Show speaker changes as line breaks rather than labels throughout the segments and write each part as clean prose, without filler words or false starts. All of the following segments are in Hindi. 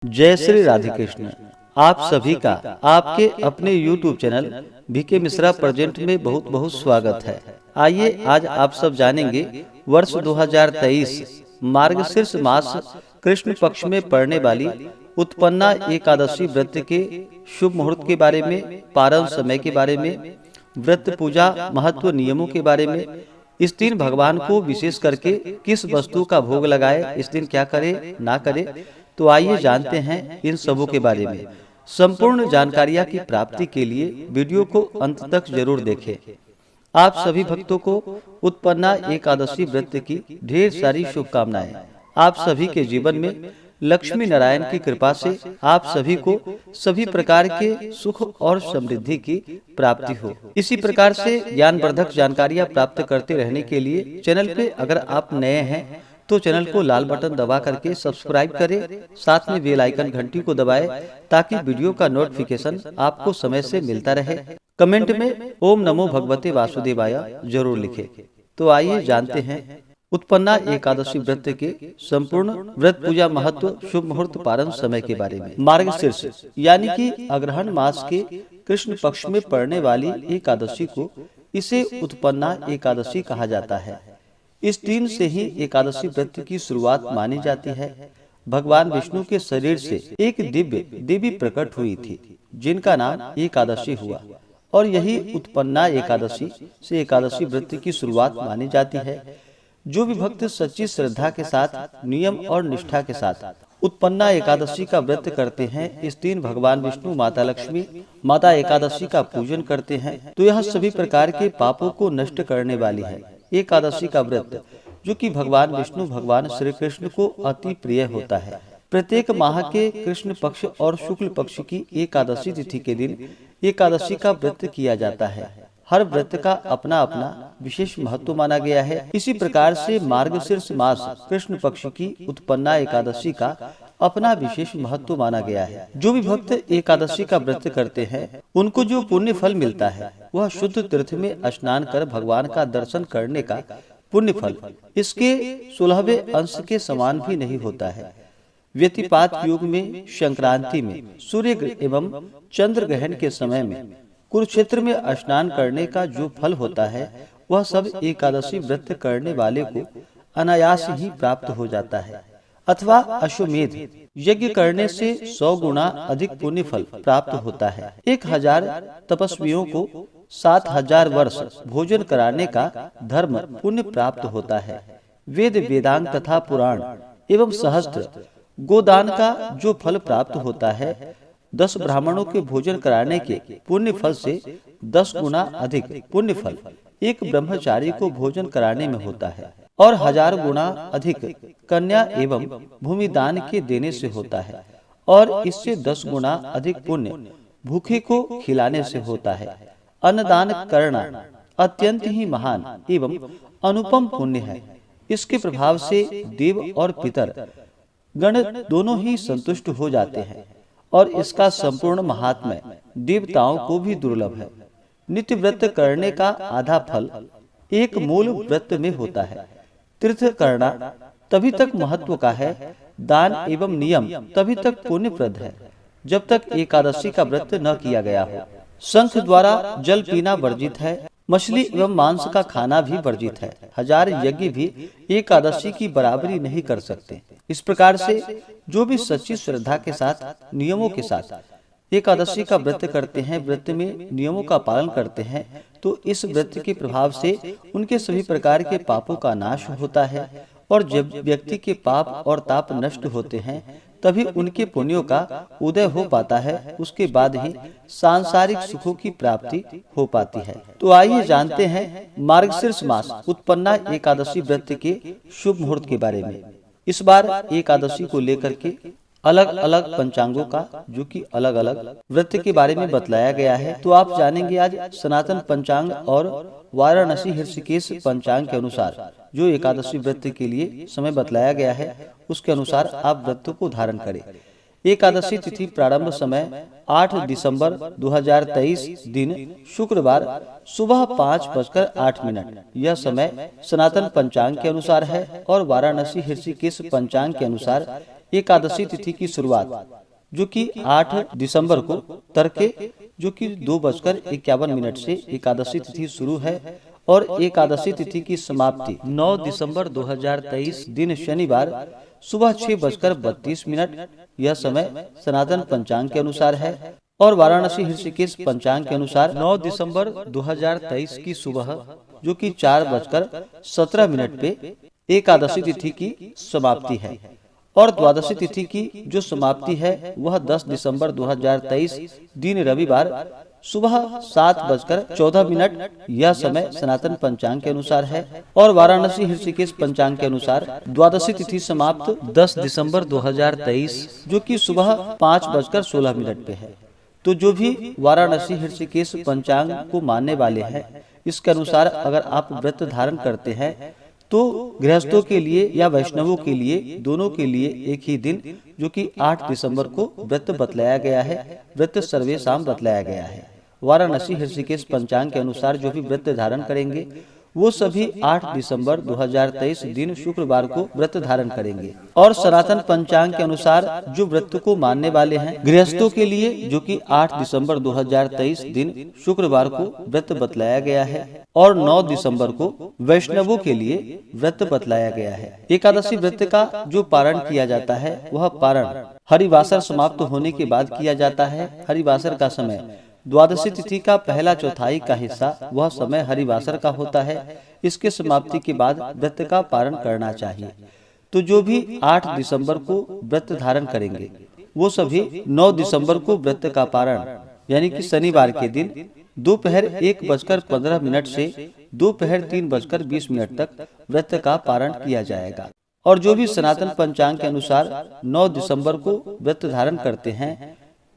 जय श्री राधे कृष्ण। आप सभी का आपके अपने YouTube channel BK Mishra present में बहुत बहुत स्वागत है। आइए आज आप सब जानेंगे वर्ष 2023 मार्गशीर्ष मास कृष्ण पक्ष में पड़ने वाली उत्पन्ना एकादशी व्रत के शुभ मुहूर्त के बारे में, पारण समय के बारे में, व्रत पूजा महत्व नियमों के बारे में, इस दिन भगवान को विशेष करके किस वस्तु का भोग लगाए, इस दिन क्या करे ना करे। तो आइए जानते हैं इन सबों के बारे में। संपूर्ण जानकारियां की प्राप्ति के लिए वीडियो को अंत तक जरूर देखें। आप सभी भक्तों को उत्पन्ना एकादशी व्रत की ढेर सारी शुभकामनाएं। आप सभी के जीवन में लक्ष्मी नारायण की कृपा से आप सभी को सभी प्रकार के सुख और समृद्धि की प्राप्ति हो। इसी प्रकार से ज्ञानवर्धक जानकारियां प्राप्त करते रहने के लिए चैनल पे अगर आप नए हैं तो चैनल को लाल बटन दबा करके सब्सक्राइब करें, साथ में बेल आइकन घंटी को दबाएं ताकि वीडियो का नोटिफिकेशन आपको समय से मिलता रहे। कमेंट में ओम नमो भगवते वासुदेवाय जरूर लिखें। तो आइए जानते हैं उत्पन्ना एकादशी व्रत के संपूर्ण व्रत पूजा महत्व, शुभ मुहूर्त, पारण समय के बारे में। मार्गशीर्ष यानी कि अग्रहण मास के कृष्ण पक्ष में पड़ने वाली एकादशी को इसे उत्पन्ना एकादशी कहा जाता है। इस दिन से ही एकादशी व्रत की शुरुआत मानी जाती है। भगवान विष्णु के शरीर से एक दिव्य देवी प्रकट हुई थी जिनका नाम एकादशी हुआ, और यही उत्पन्ना एकादशी से एकादशी व्रत की शुरुआत मानी जाती है। जो भी भक्त सच्ची श्रद्धा के साथ, नियम और निष्ठा के साथ उत्पन्ना एकादशी का व्रत करते हैं, इस दिन भगवान विष्णु, माता लक्ष्मी, माता एकादशी का पूजन करते हैं, तो यह सभी प्रकार के पापों को नष्ट करने वाली है। एकादशी का व्रत जो कि भगवान विष्णु, भगवान श्री कृष्ण को अति प्रिय होता है। प्रत्येक माह के कृष्ण पक्ष और शुक्ल पक्ष की एकादशी तिथि के दिन एकादशी का व्रत किया जाता है। हर व्रत का अपना अपना विशेष महत्व माना गया है। इसी प्रकार से मार्गशीर्ष मास कृष्ण पक्ष की उत्पन्ना एकादशी का अपना विशेष महत्व माना गया है। जो भी भक्त एकादशी का व्रत करते हैं उनको जो पुण्य फल मिलता है वह शुद्ध तीर्थ में स्नान कर भगवान का दर्शन करने का पुण्य फल इसके 16वें अंश के समान भी नहीं होता है। व्यतिपात युग में संक्रांति में सूर्य एवं चंद्र ग्रहण के समय में कुरुक्षेत्र में स्नान करने का जो फल होता है वह सब एकादशी व्रत करने वाले को अनायास ही प्राप्त हो जाता है। अथवा अश्वमेध यज्ञ करने से 100 गुना अधिक पुण्य फल प्राप्त होता है। 1000 तपस्वियों को 7000 वर्ष भोजन कराने का धर्म पुण्य प्राप्त होता है। वेद, वेदांग तथा पुराण एवं सहस्त्र गोदान का जो फल प्राप्त होता है 10 ब्राह्मणों के भोजन कराने के पुण्य फल से 10 गुना अधिक पुण्य फल एक ब्रह्मचारी को भोजन कराने में होता है, और 1000 गुना अधिक कन्या एवं भूमिदान के देने से होता है, और इससे 10 गुना अधिक पुण्य भूखे को खिलाने से होता है। अन्नदान करना अत्यंत ही महान एवं अनुपम पुण्य है। इसके प्रभाव से देव और पितर गण दोनों ही संतुष्ट हो जाते हैं, और इसका संपूर्ण महात्म्य देवताओं को भी दुर्लभ है। नित्य व्रत करने का आधा फल एक मूल व्रत में होता है। तीर्थ करना तभी तक महत्व का है, दान एवं नियम तभी तक पुण्यप्रद है जब तक एकादशी का व्रत न किया गया हो। शंख द्वारा जल पीना वर्जित है, मछली एवं मांस का खाना भी वर्जित है। 1000 यज्ञ भी एकादशी की बराबरी नहीं कर सकते। इस प्रकार से जो भी सच्ची श्रद्धा के साथ, नियमों के साथ एकादशी का व्रत करते हैं, व्रत में नियमों का पालन करते हैं, तो इस व्रत के प्रभाव से उनके सभी प्रकार के पापों का नाश होता है, और जब व्यक्ति के पाप और ताप नष्ट होते हैं तभी उनके पुण्यों का उदय हो पाता है। उसके बाद ही सांसारिक सुखों की प्राप्ति हो पाती है। तो आइए जानते हैं मार्गशीर्ष मास उत्पन्ना एकादशी व्रत के शुभ मुहूर्त के बारे में। इस बार एकादशी को लेकर के अलग अलग पंचांगों का जो कि अलग अलग व्रत के बारे में बतलाया गया है। तो आप जानेंगे आज सनातन पंचांग और वाराणसी ऋषिकेश पंचांग के अनुसार जो एकादशी व्रत के लिए समय बतलाया गया है उसके अनुसार आप व्रत को धारण करें। एकादशी तिथि प्रारंभ समय 8 दिसंबर 2023 दिन शुक्रवार सुबह 5:08। यह समय सनातन पंचांग के अनुसार है, और वाराणसी ऋषिकेश पंचांग के अनुसार एकादशी तिथि की शुरुआत जो कि 8 दिसंबर को तड़के जो कि 2:51 से एकादशी तिथि शुरू है और एकादशी तिथि की समाप्ति 9 दिसंबर 2023 दिन शनिवार सुबह 6:32। यह समय सनातन पंचांग के अनुसार है और वाराणसी ऋषिकेश पंचांग के अनुसार 9 दिसंबर 2023 की सुबह जो कि 4:17 पे एकादशी तिथि की समाप्ति है और द्वादशी तिथि की जो समाप्ति है वह 10 दिसंबर 2023 दिन रविवार सुबह 7:14। यह समय सनातन पंचांग के अनुसार है और वाराणसी ऋषिकेश पंचांग के अनुसार द्वादशी तिथि समाप्त 10 दिसंबर 2023 जो कि सुबह 5:16 पे है। तो जो भी वाराणसी ऋषिकेश पंचांग को मानने वाले हैं इसके अनुसार अगर आप व्रत धारण करते हैं तो गृहस्थों के लिए या वैष्णवों के लिए दोनों के लिए एक ही दिन जो कि 8 दिसंबर को व्रत बतलाया गया है, व्रत सर्वेशाम बतलाया गया है। वाराणसी ऋषिकेश पंचांग के अनुसार जो भी व्रत धारण करेंगे वो सभी 8 दिसंबर 2023 दिन शुक्रवार को व्रत धारण करेंगे और सनातन पंचांग के अनुसार जो व्रत को मानने वाले हैं गृहस्थों के लिए जो कि 8 दिसंबर 2023 दिन शुक्रवार को व्रत बतलाया गया है और 9 दिसंबर को वैष्णवों के लिए व्रत बतलाया गया है। एकादशी व्रत का जो पारण किया जाता है वह पारण हरिवासर समाप्त होने के बाद किया जाता है। हरिवासर का समय द्वादशी तिथि का पहला चौथाई का हिस्सा वह समय हरिवासर का होता है। इसके समाप्ति के बाद व्रत का पारण करना चाहिए। तो जो भी 8 दिसंबर को व्रत धारण करेंगे वो सभी 9 दिसंबर को व्रत का पारण यानी कि शनिवार के दिन दोपहर 1:15 से दोपहर 3:20 तक व्रत का पारण किया जाएगा। और जो भी सनातन पंचांग के अनुसार 9 दिसंबर को व्रत धारण करते हैं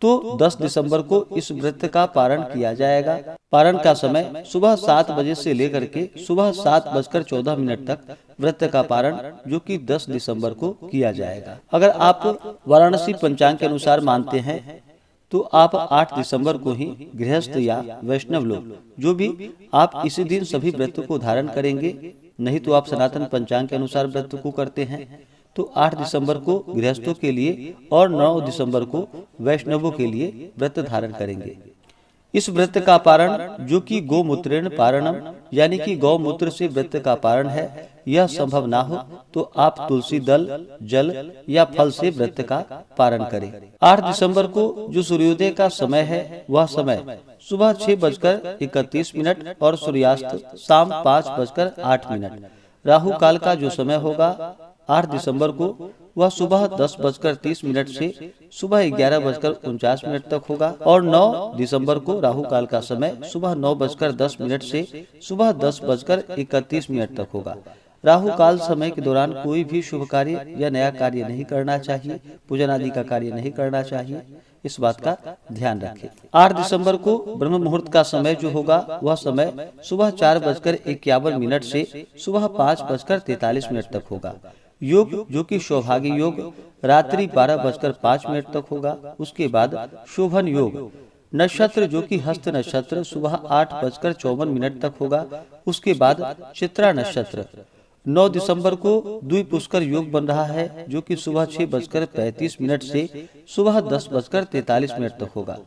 तो 10 दिसंबर को इस व्रत का पारण किया जाएगा। पारण का समय सुबह 7 बजे से लेकर के सुबह 7:14 तक व्रत का पारण जो कि 10 दिसंबर को किया जाएगा। अगर आप वाराणसी पंचांग के अनुसार मानते हैं तो आप 8 दिसंबर को ही गृहस्थ या वैष्णव लोग जो भी आप इसी दिन सभी व्रत को धारण करेंगे, नहीं तो आप सनातन पंचांग के अनुसार व्रत को करते हैं तो 8 दिसंबर को गृहस्थों के लिए और 9 दिसंबर को वैष्णवों के लिए व्रत धारण करेंगे। इस व्रत का पारण जो कि गोमूत्रेण पारणम यानी कि गौमूत्र से व्रत का पारण है, यह संभव ना हो तो आप तुलसी दल, जल या फल से व्रत का पारण करें। 8 दिसंबर को जो सूर्योदय का समय है वह समय सुबह 6:31 और सूर्यास्त शाम 5:08। राहु काल का जो समय होगा 8 दिसंबर को वह सुबह 10:30 से सुबह 11:49 तक होगा और 9 दिसंबर को राहु काल का समय सुबह 9:10 से सुबह 10:31 तक होगा। राहु काल समय के दौरान कोई भी शुभ कार्य या नया कार्य नहीं करना चाहिए, पूजन आदि का कार्य नहीं करना चाहिए, इस बात का ध्यान रखें। 8 दिसंबर को ब्रह्म मुहूर्त का समय जो होगा वह समय सुबह 4:51 से सुबह 5:43 तक होगा। योग जो कि सौभाग्य योग रात्रि 12:05 तक होगा। उसके बाद शोभन योग नक्षत्र जो कि हस्त नक्षत्र सुबह 8:54 तक होगा। उसके बाद चित्रा नक्षत्र 9 दिसंबर को द्विपुष्कर योग बन रहा है जो कि सुबह 6:35 से सुबह 10:43 तक होगा।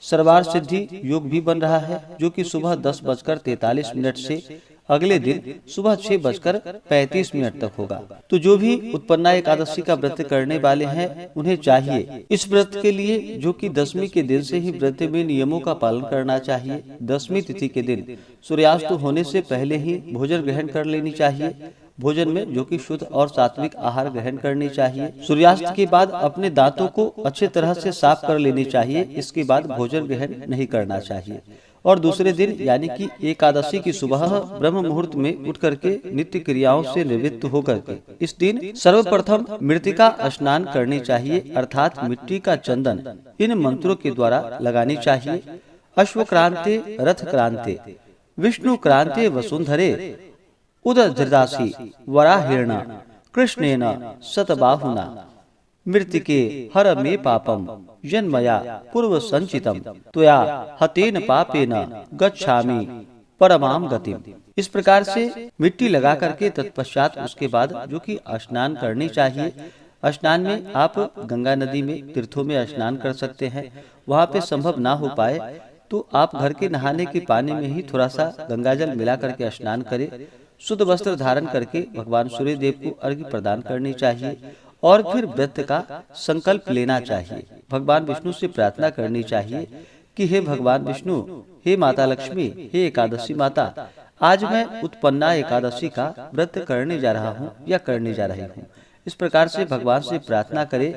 सर्वार सिद्धि योग भी बन रहा है जो कि सुबह 10:43 से अगले दिन सुबह 6:35 तक होगा। तो जो भी उत्पन्ना एकादशी का व्रत करने वाले हैं उन्हें चाहिए इस व्रत के लिए जो कि 10वीं के दिन से ही व्रत में नियमों का पालन करना चाहिए। 10वीं तिथि के दिन सूर्यास्त होने से पहले ही भोजन ग्रहण कर लेनी चाहिए। भोजन में जो कि शुद्ध और सात्विक आहार ग्रहण करनी चाहिए। सूर्यास्त के बाद अपने दांतों को अच्छे तरह से साफ कर लेनी चाहिए। इसके बाद भोजन ग्रहण नहीं करना चाहिए। और दूसरे दिन यानी कि एकादशी की सुबह ब्रह्म मुहूर्त में उठ करके नित्य क्रियाओं से निवृत्त होकर के इस दिन सर्वप्रथम मृतिका स्नान करनी चाहिए, अर्थात मिट्टी का चंदन इन मंत्रों के द्वारा लगानी चाहिए। अश्व क्रांते रथ क्रांते विष्णु क्रांते वसुंधरे उदधृतासी वराहिर्णा कृष्णेन शतबाहुना मृतिके हर मे पापम जन्मया पूर्व संचितम त्वया हतेन पापेन गच्छामि परमाम गतिम। इस प्रकार से मिट्टी लगा करके तत्पश्चात उसके बाद जो कि स्नान करनी चाहिए। स्नान में आप गंगा नदी में तीर्थों में स्नान कर सकते हैं। वहाँ पे संभव ना हो पाए तो आप घर के नहाने के पानी में ही थोड़ा सा गंगाजल मिला करके स्नान करें। शुद्ध वस्त्र धारण करके भगवान सूर्य देव को अर्घ्य प्रदान करनी चाहिए और फिर व्रत का संकल्प लेना चाहिए। भगवान विष्णु से प्रार्थना करनी चाहिए कि हे भगवान विष्णु, हे माता लक्ष्मी, हे एकादशी माता, आज मैं उत्पन्ना एकादशी का व्रत करने जा रहा हूँ या करने जा रही हूँ। इस प्रकार से भगवान से प्रार्थना करें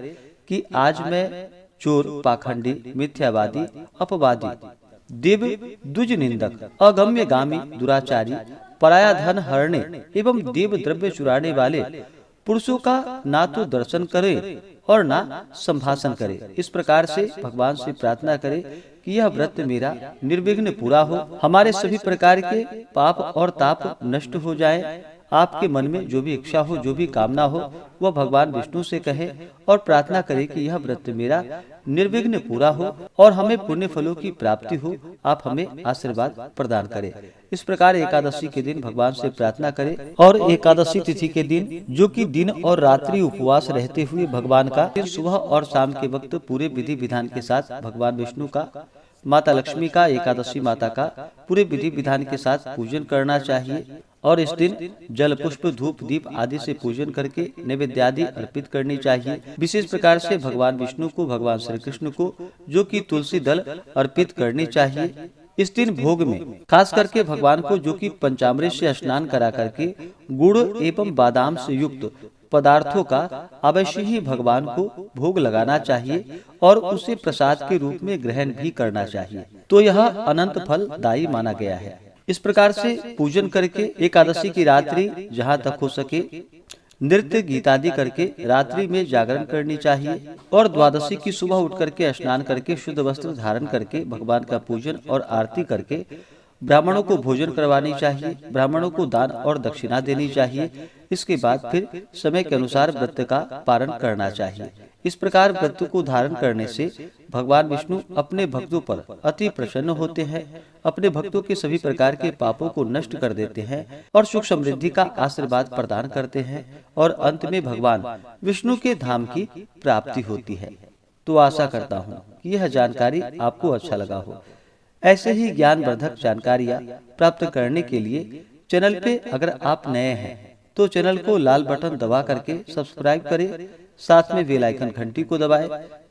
कि आज मैं चोर, पाखंडी, मिथ्यावादी, अपवादी, देव द्विज निंदक, अगम्य गामी, दुराचारी, पराया धन हरने एवं देव द्रव्य चुराने वाले पुरुषों का ना तो दर्शन करे और ना संभाषण करे। इस प्रकार से भगवान से प्रार्थना करे कि यह व्रत मेरा निर्विघ्न पूरा हो, हमारे सभी प्रकार के पाप और ताप नष्ट हो जाए। आपके मन में जो भी इच्छा हो, जो भी कामना हो, वह भगवान विष्णु से कहे और प्रार्थना करे कि यह व्रत मेरा निर्विघ्न पूरा हो और हमें पुण्य फलों की प्राप्ति हो, आप हमें आशीर्वाद प्रदान करें। इस प्रकार एकादशी के दिन भगवान से प्रार्थना करें और एकादशी तिथि के दिन, जो कि दिन और रात्रि उपवास रहते हुए भगवान का सुबह और शाम के वक्त पूरे विधि विधान के साथ भगवान विष्णु का, माता लक्ष्मी का, एकादशी माता का पूरे विधि विधान के साथ पूजन करना चाहिए। और इस दिन जल, पुष्प, धूप, दीप आदि से पूजन करके नैवेद्य आदि अर्पित करनी चाहिए। विशेष प्रकार से भगवान विष्णु को, भगवान श्री कृष्ण को, जो कि तुलसी दल अर्पित करनी चाहिए। इस दिन भोग में खास करके भगवान को, जो कि पंचामृत से स्नान करा करके गुड़ एवं बादाम से युक्त पदार्थों का अवश्य ही भगवान को भोग लगाना चाहिए और उसे प्रसाद के रूप में ग्रहण भी करना चाहिए। तो यह अनंत फल दायी माना गया है। इस प्रकार से पूजन करके एकादशी की रात्रि जहाँ तक हो सके नृत्य गीत आदि करके रात्रि में जागरण करनी चाहिए और द्वादशी की सुबह उठ करके स्नान करके शुद्ध वस्त्र धारण करके भगवान का पूजन और आरती करके ब्राह्मणों को भोजन करवानी चाहिए, ब्राह्मणों को दान और दक्षिणा देनी चाहिए। इसके बाद फिर समय के अनुसार व्रत का पारण करना चाहिए। इस प्रकार व्रत को धारण करने से भगवान विष्णु अपने भक्तों पर अति प्रसन्न होते हैं, अपने भक्तों के सभी प्रकार के पापों को नष्ट कर देते हैं और सुख समृद्धि का आशीर्वाद प्रदान करते हैं और अंत में भगवान विष्णु के धाम की प्राप्ति होती है। तो आशा करता हूँ कि यह जानकारी आपको अच्छा लगा हो। ऐसे ही ज्ञानवर्धक जानकारियाँ प्राप्त करने के लिए चैनल पे अगर आप नए हैं तो चैनल को लाल बटन दबा करके सब्सक्राइब करें, साथ में बेल आइकन घंटी को दबाएं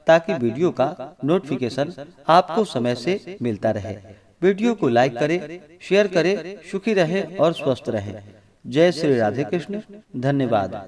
ताकि वीडियो का नोटिफिकेशन आपको समय से मिलता रहे। वीडियो को लाइक करें, शेयर करें। सुखी रहें और स्वस्थ रहें। जय श्री राधे कृष्ण। धन्यवाद।